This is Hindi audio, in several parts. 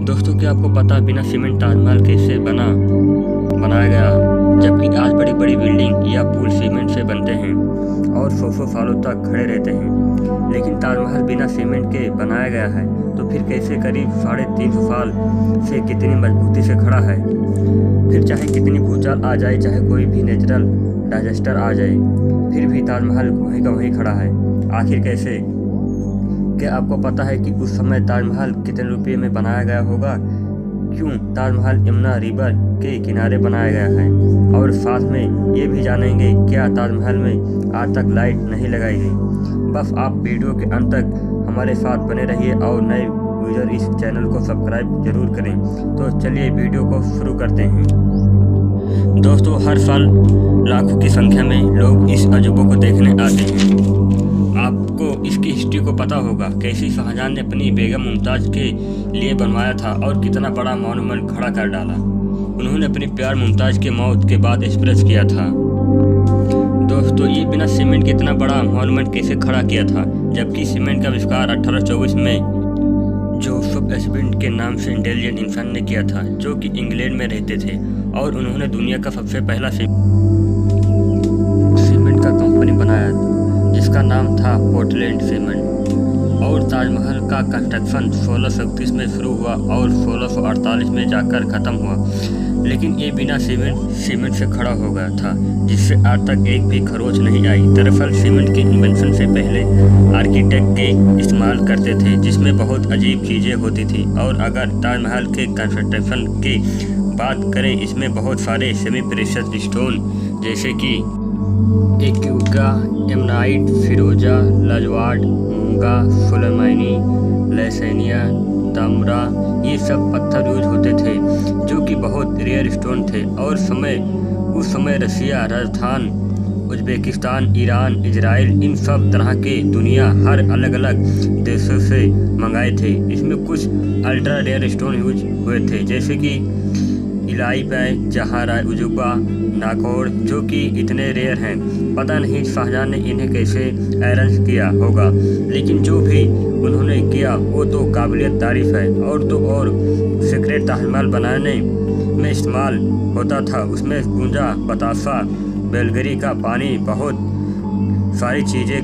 दोस्तों, क्या आपको पता है बिना सीमेंट ताजमहल कैसे बनाया गया? जबकि आज बड़ी बड़ी बिल्डिंग या पुल सीमेंट से बनते हैं और 100 सालों तक खड़े रहते हैं, लेकिन ताजमहल बिना सीमेंट के बनाया गया है। तो फिर कैसे करीब 350 साल से कितनी मजबूती से खड़ा है? फिर चाहे कितनी भूचाल आ जाए, चाहे कोई भी नेचुरल डिजास्टर आ जाए, फिर भी ताजमहल वहीं का वहीं खड़ा है। आखिर कैसे? क्या आपको पता है कि उस समय ताजमहल कितने रुपये में बनाया गया होगा? क्यों ताजमहल यमुना रिवर के किनारे बनाया गया है? और साथ में ये भी जानेंगे क्या ताजमहल में आज तक लाइट नहीं लगाई गई। बस आप वीडियो के अंत तक हमारे साथ बने रहिए और नए यूजर इस चैनल को सब्सक्राइब जरूर करें। तो चलिए वीडियो को शुरू करते हैं। दोस्तों, हर साल लाखों की संख्या में लोग इस अजूबे को देखने आते हैं। आपको इसकी हिस्ट्री को पता होगा, कैसे शाहजहां ने अपनी बेगम मुमताज़ के लिए बनवाया था और कितना बड़ा मॉन्यूमेंट खड़ा कर डाला। उन्होंने अपनी प्यार मुमताज़ के मौत के बाद एक्सप्रेस किया था। दोस्तों, ये बिना सीमेंट के इतना बड़ा मॉन्यूमेंट कैसे खड़ा किया था? जबकि सीमेंट का आविष्कार 1824 में जोसेफ एस्पिन के नाम से इंटेलिजेंट इंसान ने किया था, जो कि इंग्लैंड में रहते थे और उन्होंने दुनिया का सबसे पहला सीमेंट का कंपनी बनाया, जिसका नाम था पोर्टलैंड सीमेंट। और ताजमहल का कंस्ट्रक्शन 1637 में शुरू हुआ और 1648 में जाकर ख़त्म हुआ, लेकिन ये बिना सीमेंट से खड़ा हो गया था, जिससे आज तक एक भी खरोच नहीं आई। दरअसल सीमेंट के इन्वेंशन से पहले आर्किटेक्ट के इस्तेमाल करते थे, जिसमें बहुत अजीब चीज़ें होती थी। और अगर ताजमहल के कंस्ट्रक्शन की बात करें, इसमें बहुत सारे सेमी प्रेशियस स्टोन जैसे कि एक्यूका, एमनाइट, फिरोजा, लाजवार्ड, मूंगा, सुलेमानी, लैसेनिया, ताम्रा, ये सब पत्थर यूज होते थे, जो कि बहुत रेयर स्टोन थे। और उस समय रसिया, राजस्थान, उज्बेकिस्तान, ईरान, इजराइल, इन सब तरह के दुनिया हर अलग अलग देशों से मंगाए थे। इसमें कुछ अल्ट्रा रेयर स्टोन यूज हुए थे, जैसे कि इलाई पैय, जहारा, उजुबा, नाकोड़, जो कि इतने रेयर हैं। पता नहीं शाहजहां ने इन्हें कैसे अरेंज किया होगा, लेकिन जो भी उन्होंने किया वो तो काबिलियत तारीफ है। और तो और सीक्रेट ताजमहल बनाने में इस्तेमाल होता था, उसमें गुंजा, बतासा, बेलगरी का पानी, बहुत सारी चीज़ें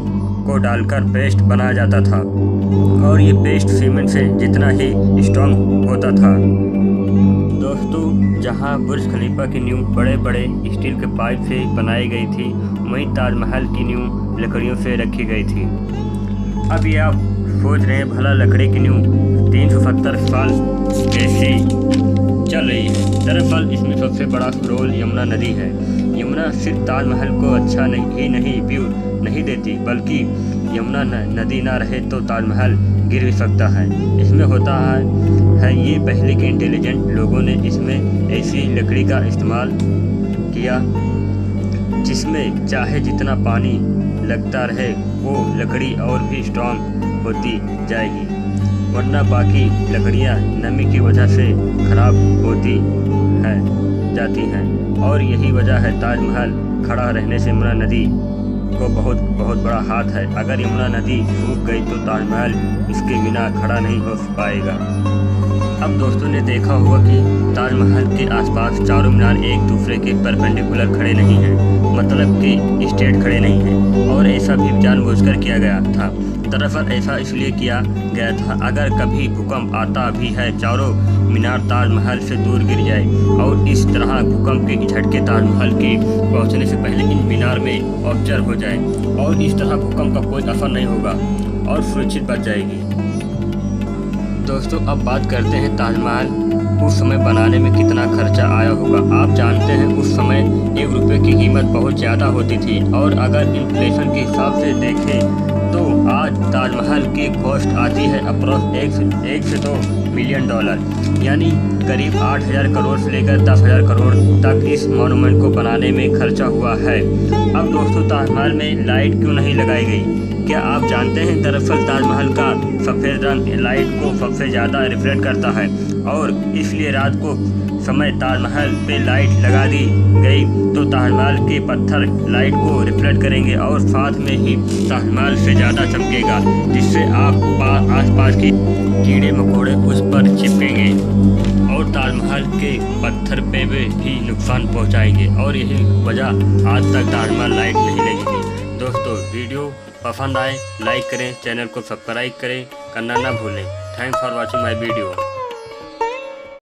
को डालकर पेस्ट बनाया जाता था। और ये पेस्ट सीमेंट से जितना ही स्ट्रॉन्ग होता था। दोस्तों, जहां बुर्ज खलीफा की नींव बड़े बड़े स्टील के पाइप से बनाई गई थी, वहीं ताजमहल की नींव लकड़ियों से रखी गई थी। अब ये आप सोच रहे हैं, भला लकड़ी की नींव 370 साल कैसी चल रही है? दरअसल इसमें सबसे बड़ा रोल यमुना नदी है। यमुना सिर्फ ताजमहल को अच्छा नहीं व्यू नहीं देती, बल्कि यमुना नदी ना रहे तो ताजमहल गिर भी सकता है। इसमें होता है ये पहले के इंटेलिजेंट लोगों ने इसमें ऐसी लकड़ी का इस्तेमाल किया, जिसमें चाहे जितना पानी लगता रहे वो लकड़ी और भी स्ट्रॉन्ग होती जाएगी, वरना बाकी लकड़ियां नमी की वजह से खराब होती जाती हैं। और यही वजह है ताजमहल खड़ा रहने से यमुना नदी को बहुत बड़ा हाथ है। अगर यमुना नदी सूख गई तो ताजमहल इसके बिना खड़ा नहीं हो पाएगा। अब दोस्तों ने देखा होगा कि ताजमहल के आसपास चारों मीनार एक दूसरे के परपेंडिकुलर खड़े नहीं हैं, मतलब कि स्ट्रेट खड़े नहीं हैं। और ऐसा भी जानबूझकर किया गया था। दरअसल ऐसा इसलिए किया गया था, अगर कभी भूकंप आता भी है, चारों मीनार ताजमहल से दूर गिर जाए और इस तरह भूकंप के झटके ताजमहल के पहुंचने से पहले इन मीनार में ऑब्जर्व हो जाए, और इस तरह भूकंप का कोई असर नहीं होगा और सुरक्षित बच जाएगी। दोस्तों, अब बात करते हैं ताजमहल उस समय बनाने में कितना खर्चा आया होगा। आप जानते हैं उस समय 1 रुपये की कीमत बहुत ज़्यादा होती थी, और अगर इन्फ्लेशन के हिसाब से देखें तो आज ताजमहल की कॉस्ट आती है अप्रॉक्स 1 से 2 मिलियन डॉलर, यानी करीब 8,000 करोड़ से लेकर 10,000 करोड़ तक इस मॉन्यूमेंट को बनाने में खर्चा हुआ है। अब दोस्तों, ताजमहल में लाइट क्यों नहीं लगाई गई? क्या आप जानते हैं दरअसल ताजमहल का सफ़ेद रंग लाइट को सबसे ज़्यादा रिफ्लेक्ट करता है, और इसलिए रात को समय ताजमहल पे लाइट लगा दी गई तो ताजमहल के पत्थर लाइट को रिफ्लेक्ट करेंगे और साथ में ही ताजमहल से ज़्यादा चमकेगा, जिससे आसपास के कीड़े मकोड़े उस पर चिपकेंगे। ताजमहल के पत्थर पे भी नुकसान पहुंचाएंगे और यही वजह आज तक ताजमहल लाइट नहीं लगेगी। दोस्तों वीडियो पसंद आए लाइक करें, चैनल को सब्सक्राइब करें, करना ना भूलें। Thanks for watching my video.